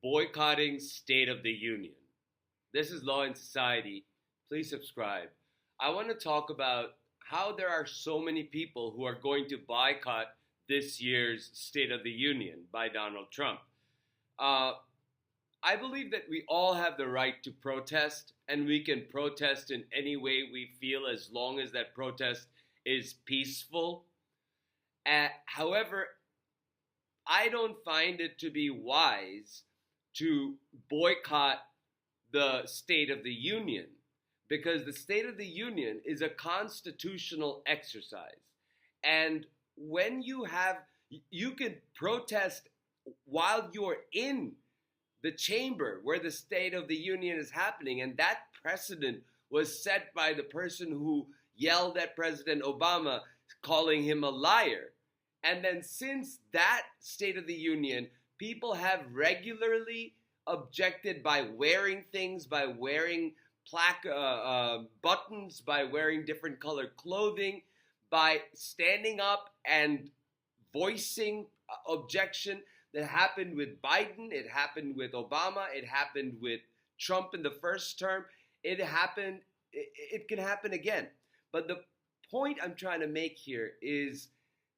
Boycotting State of the Union. This is Law and Society. Please subscribe. I want to talk about how there are so many people who are going to boycott this year's State of the Union by Donald Trump. I believe that we all have the right to protest, and we can protest in any way we feel as long as that protest is peaceful. However, I don't find it to be wise to boycott the State of the Union, because the State of the Union is a constitutional exercise. And when you can protest while you're in the chamber where the State of the Union is happening. And that precedent was set by the person who yelled at President Obama, calling him a liar. And then since that State of the Union, people have regularly objected by wearing things, by wearing buttons, by wearing different colored clothing, by standing up and voicing objection. That happened with Biden, it happened with Obama, it happened with Trump in the first term. It can happen again. But the point I'm trying to make here is,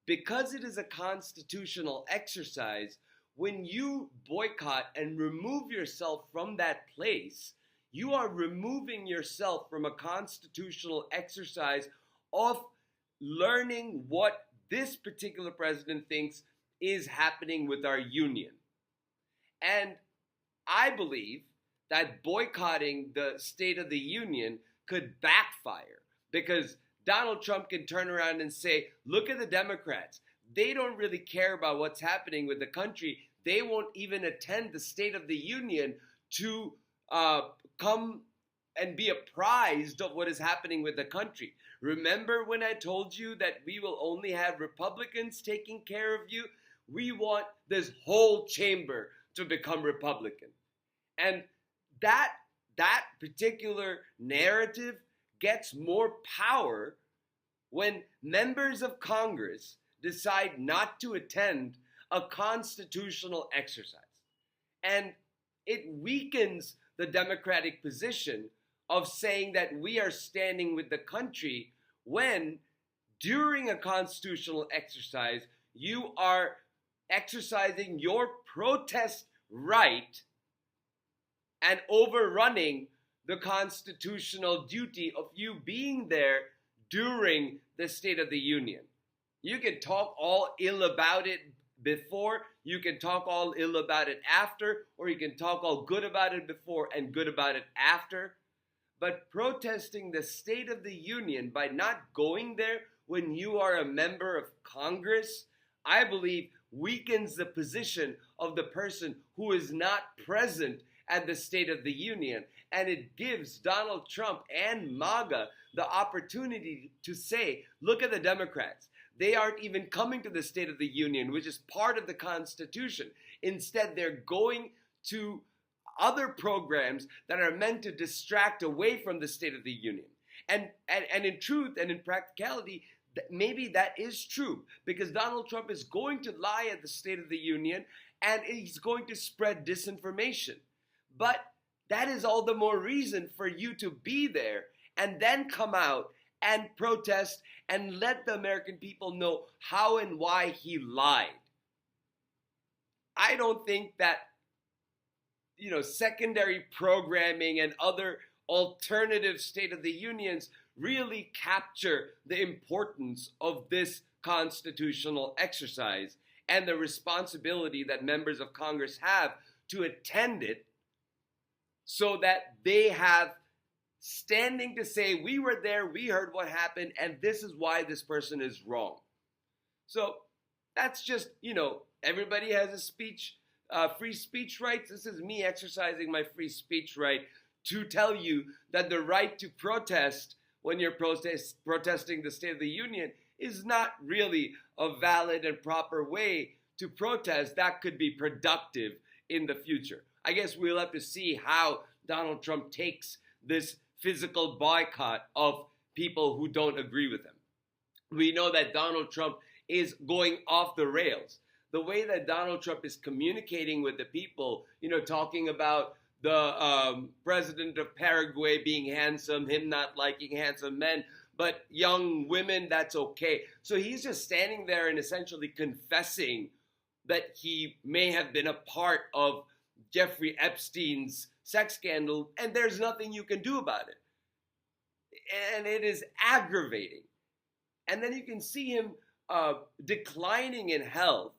because it is a constitutional exercise, when you boycott and remove yourself from that place, you are removing yourself from a constitutional exercise of learning what this particular president thinks is happening with our union. And I believe that boycotting the State of the Union could backfire, because Donald Trump can turn around and say, look at the Democrats. They don't really care about what's happening with the country. They won't even attend the State of the Union to come and be apprised of what is happening with the country. Remember when I told you that we will only have Republicans taking care of you? We want this whole chamber to become Republican. And that particular narrative gets more power when members of Congress decide not to attend a constitutional exercise. And it weakens the Democratic position of saying that we are standing with the country when, during a constitutional exercise, you are exercising your protest right and overrunning the constitutional duty of you being there during the State of the Union. You can talk all ill about it before, you can talk all ill about it after, or you can talk all good about it before and good about it after. But protesting the State of the Union by not going there when you are a member of Congress, I believe weakens the position of the person who is not present at the State of the Union. And it gives Donald Trump and MAGA the opportunity to say, look at the Democrats. They aren't even coming to the State of the Union, which is part of the Constitution. Instead, they're going to other programs that are meant to distract away from the State of the Union. And in truth and in practicality, maybe that is true, because Donald Trump is going to lie at the State of the Union and he's going to spread disinformation. But that is all the more reason for you to be there and then come out and protest and let the American people know how and why he lied. I don't think that, secondary programming and other alternative State of the Unions really capture the importance of this constitutional exercise and the responsibility that members of Congress have to attend it, so that they have standing to say, we were there, we heard what happened, and this is why this person is wrong. So that's just, everybody has a free speech rights. This is me exercising my free speech right to tell you that the right to protest when you're protesting the State of the Union is not really a valid and proper way to protest that could be productive in the future. I guess we'll have to see how Donald Trump takes this physical boycott of people who don't agree with him. We know that Donald Trump is going off the rails. the way that Donald Trump is communicating with the people, talking about the president of Paraguay being handsome, him not liking handsome men, but young women, that's okay. So he's just standing there and essentially confessing that he may have been a part of Jeffrey Epstein's sex scandal, and there's nothing you can do about it. And it is aggravating. And then you can see him declining in health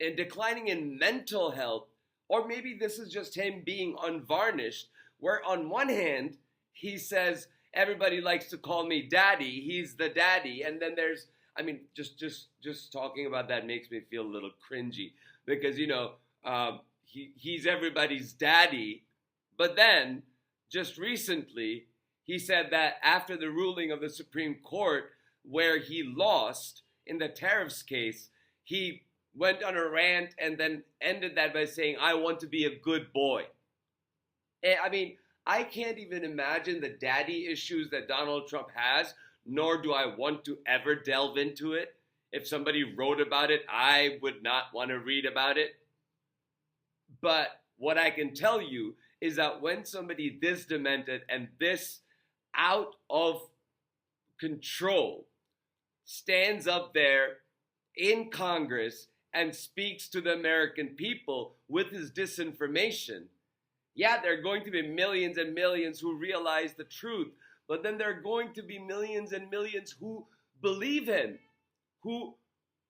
and declining in mental health, or maybe this is just him being unvarnished, where on one hand, he says, everybody likes to call me daddy, he's the daddy, and then there's, just talking about that makes me feel a little cringy, because, he's everybody's daddy, but then, just recently, he said that after the ruling of the Supreme Court, where he lost in the tariffs case, he went on a rant and then ended that by saying, I want to be a good boy. I can't even imagine the daddy issues that Donald Trump has, nor do I want to ever delve into it. If somebody wrote about it, I would not want to read about it. But what I can tell you is that when somebody this demented and this out of control stands up there in Congress and speaks to the American people with his disinformation, yeah, there are going to be millions and millions who realize the truth, but then there are going to be millions and millions who believe him, who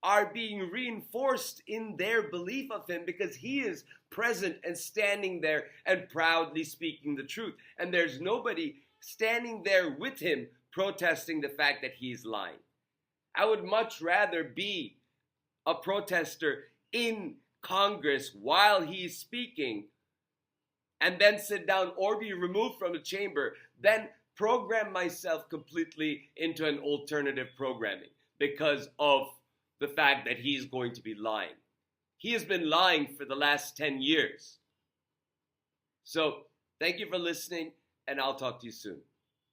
are being reinforced in their belief of him because he is present and standing there and proudly speaking the truth. And there's nobody standing there with him protesting the fact that he's lying. I would much rather be a protester in Congress while he's speaking and then sit down or be removed from the chamber than program myself completely into an alternative programming because of the fact that he's going to be lying. He has been lying for the last 10 years. So, thank you for listening, and I'll talk to you soon.